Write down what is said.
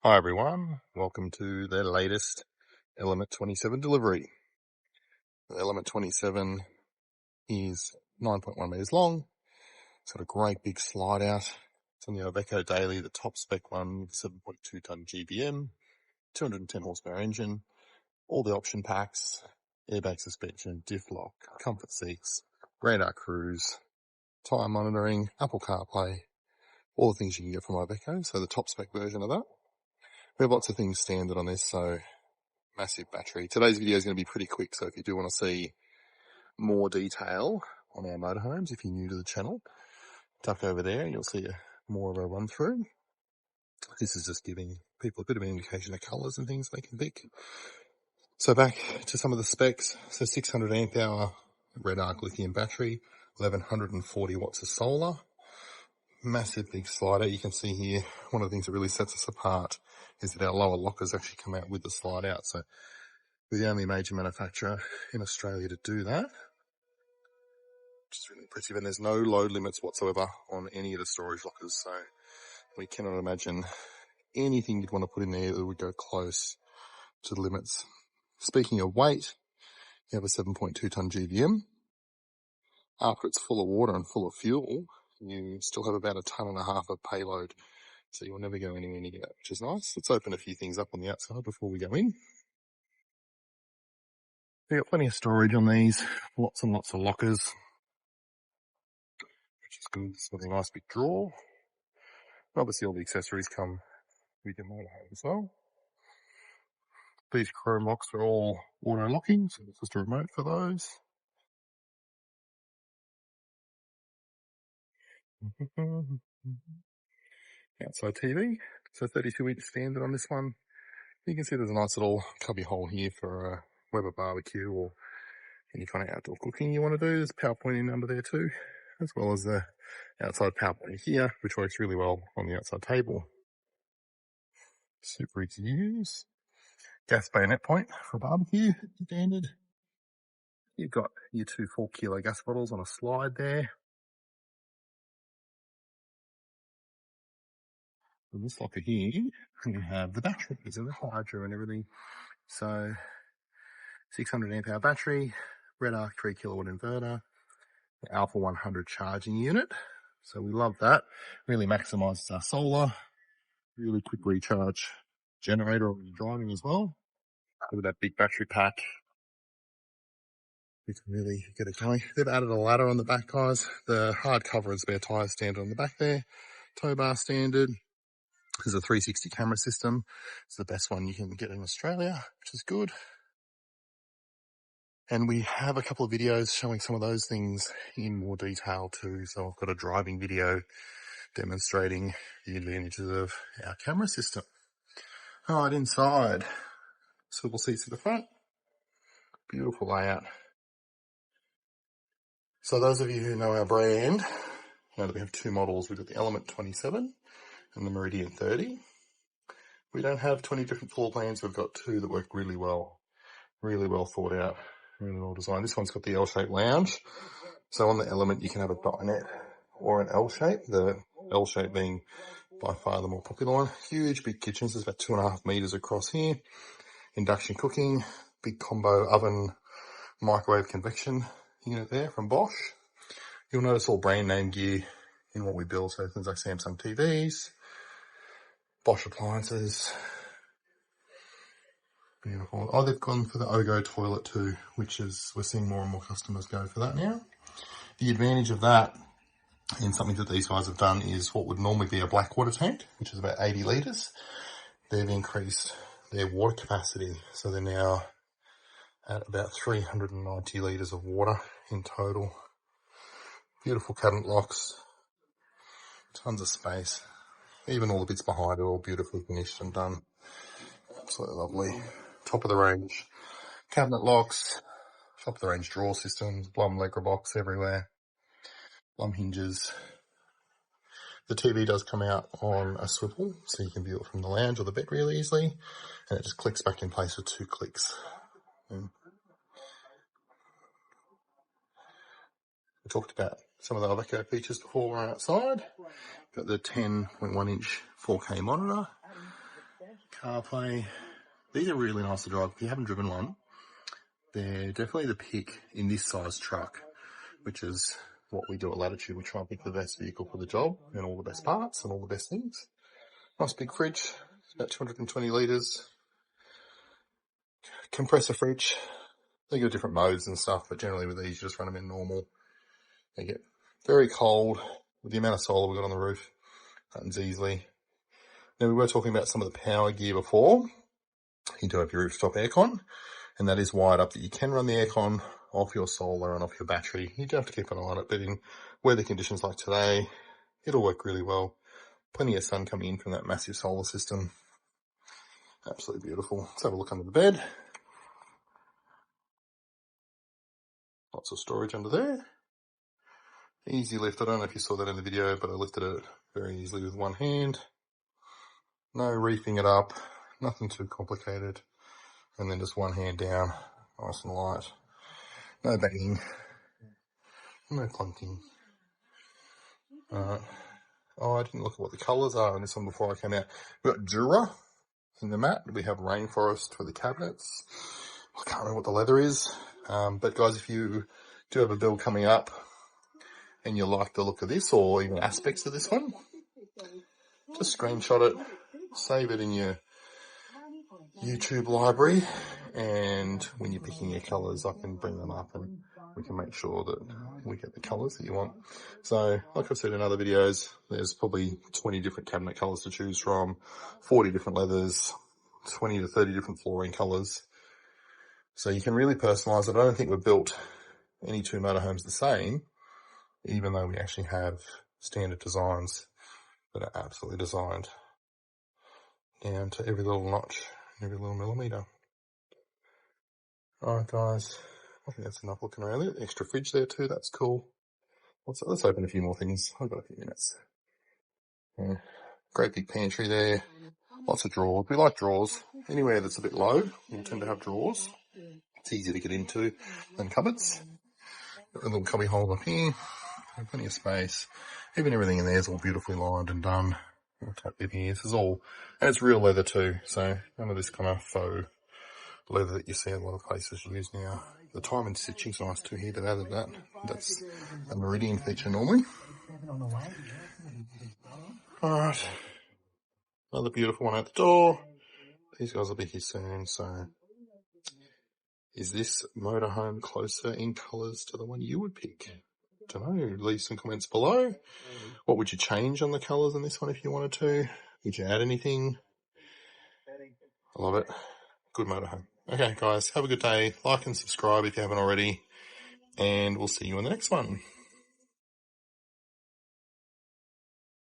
Hi everyone, welcome to the latest Element 27 delivery. The Element 27 is 9.1 meters long. It's got a great big slide out. It's on the Iveco Daily, the top spec one with 7.2 ton GBM, 210 horsepower engine, all the option packs, airbag suspension, diff lock, comfort seats, radar cruise, tyre monitoring, Apple CarPlay, all the things you can get from Iveco. So the top spec version of that. We have lots of things standard on this, so massive battery. Today's video is going to be pretty quick, so if you do want to see more detail on our motorhomes, if you're new to the channel, tuck over there and you'll see more of a run through. This is just giving people a bit of an indication of colours and things they can pick. So back to some of the specs. So 600 amp hour red arc lithium battery, 1140 watts of solar, massive big slider. You can see here, one of the things that really sets us apart is that our lower lockers actually come out with the slide out. So we're the only major manufacturer in Australia to do that, which is really impressive. And there's no load limits whatsoever on any of the storage lockers. So we cannot imagine anything you'd want to put in there that would go close to the limits. Speaking of weight, you have a 7.2 ton GVM. After it's full of water and full of fuel, you still have about 1.5 tons of payload. So you'll never go anywhere near that, which is nice. Let's open a few things up on the outside before we go in. We've got plenty of storage on these, lots and lots of lockers, which is good. It's got a nice big drawer. Obviously all the accessories come with your motorhome as well. These chrome locks are all auto locking, so it's just a remote for those. Outside TV, so 32-inch standard on this one. You can see there's a nice little cubby hole here for a Weber barbecue or any kind of outdoor cooking you want to do. There's a power point in under there too, as well as the outside power point here, which works really well on the outside table. Super easy to use. Gas bayonet point for a barbecue, standard. You've got your 2 4-kilo gas bottles on a slide there. In this locker here, we have the batteries and the charger and everything. So 600 amp hour battery, red arc 3 kilowatt inverter, the Alpha 100 charging unit. So we love that. Really maximizes our solar. Really quick recharge generator when you're driving as well. With that big battery pack, you can really get it going. They've added a ladder on the back, guys. The hard cover and spare tyre standard on the back there. Tow bar standard. There's a 360 camera system. It's the best one you can get in Australia, which is good. And we have a couple of videos showing some of those things in more detail too. So I've got a driving video demonstrating the advantages of our camera system. All right, inside, swivel seats at the front. Beautiful layout. So those of you who know our brand know that we have 2 models. We've got the Element 27 and the Meridian 30. We don't have 20 different floor plans. We've got 2 that work really well thought out, really well designed. This one's got the L-shaped lounge. So on the Element, you can have a dinette or an L-shape, the L-shape being by far the more popular one. Huge, big kitchens. There's about 2.5 meters across here. Induction cooking, big combo oven, microwave convection unit there from Bosch. You'll notice all brand name gear in what we build. So things like Samsung TVs, Bosch appliances. Beautiful. Oh, they've gone for the Ogo toilet too, which is, we're seeing more and more customers go for that now. The advantage of that, and something that these guys have done, is what would normally be a black water tank, which is about 80 litres. They've increased their water capacity. So they're now at about 390 litres of water in total. Beautiful cabinet locks, tons of space. Even all the bits behind are all beautifully finished and done. Absolutely lovely. Top of the range cabinet locks, top of the range drawer systems, Blum Legra box everywhere, Blum hinges. The TV does come out on a swivel, so you can view it from the lounge or the bed really easily, and it just clicks back in place with 2 clicks. And we talked about some of the Iveco features before we're outside. Got the 10.1 inch 4K monitor. CarPlay. These are really nice to drive. If you haven't driven one, they're definitely the pick in this size truck, which is what we do at Latitude. We try and pick the best vehicle for the job and all the best parts and all the best things. Nice big fridge, about 220 litres. Compressor fridge. They got different modes and stuff, but generally with these, you just run them in normal. They get very cold with the amount of solar we've got on the roof. Happens easily. Now, we were talking about some of the power gear before. You do have your rooftop aircon, and that is wired up that you can run the aircon off your solar and off your battery. You do have to keep an eye on it, but in weather conditions like today, it'll work really well. Plenty of sun coming in from that massive solar system. Absolutely beautiful. Let's have a look under the bed. Lots of storage under there. Easy lift. I don't know if you saw that in the video, but I lifted it very easily with one hand. No reefing it up, nothing too complicated. And then just one hand down, nice and light. No banging, no clunking. Oh, I didn't look at what the colours are on this one before I came out. We've got Dura in the mat. We have Rainforest for the cabinets. I can't remember what the leather is. But guys, if you do have a build coming up and you like the look of this or even aspects of this one, just screenshot it, save it in your YouTube library, and when you're picking your colours, I can bring them up and we can make sure that we get the colours that you want. So, like I've said in other videos, there's probably 20 different cabinet colours to choose from, 40 different leathers, 20 to 30 different flooring colours. So you can really personalise it. I don't think we've built any two motorhomes the same, even though we actually have standard designs that are absolutely designed down to every little notch, every little millimetre. Alright guys, I think that's enough looking around there. Extra fridge there too, that's cool. Let's open a few more things. I've got a few minutes. Yeah. Great big pantry there. Lots of drawers. We like drawers. Anywhere that's a bit low, we'll tend to have drawers. It's easier to get into than cupboards. Got a little cubby hole up here. Plenty of space. Even everything in there is all beautifully lined and done. I'll tap in here. This is all, and it's real leather too, so none of this kind of faux leather that you see a lot of places use now. The time and stitching's nice too here, they've added that. That's a meridian feature normally. Alright. Another beautiful one out the door. These guys will be here soon, so. Is this motorhome closer in colours to the one you would pick? Don't know, leave some comments below. What would you change on the colours in this one if you wanted to? Would you add anything? I love it. Good motorhome. Okay guys, have a good day. Like and subscribe if you haven't already, and we'll see you in the next one.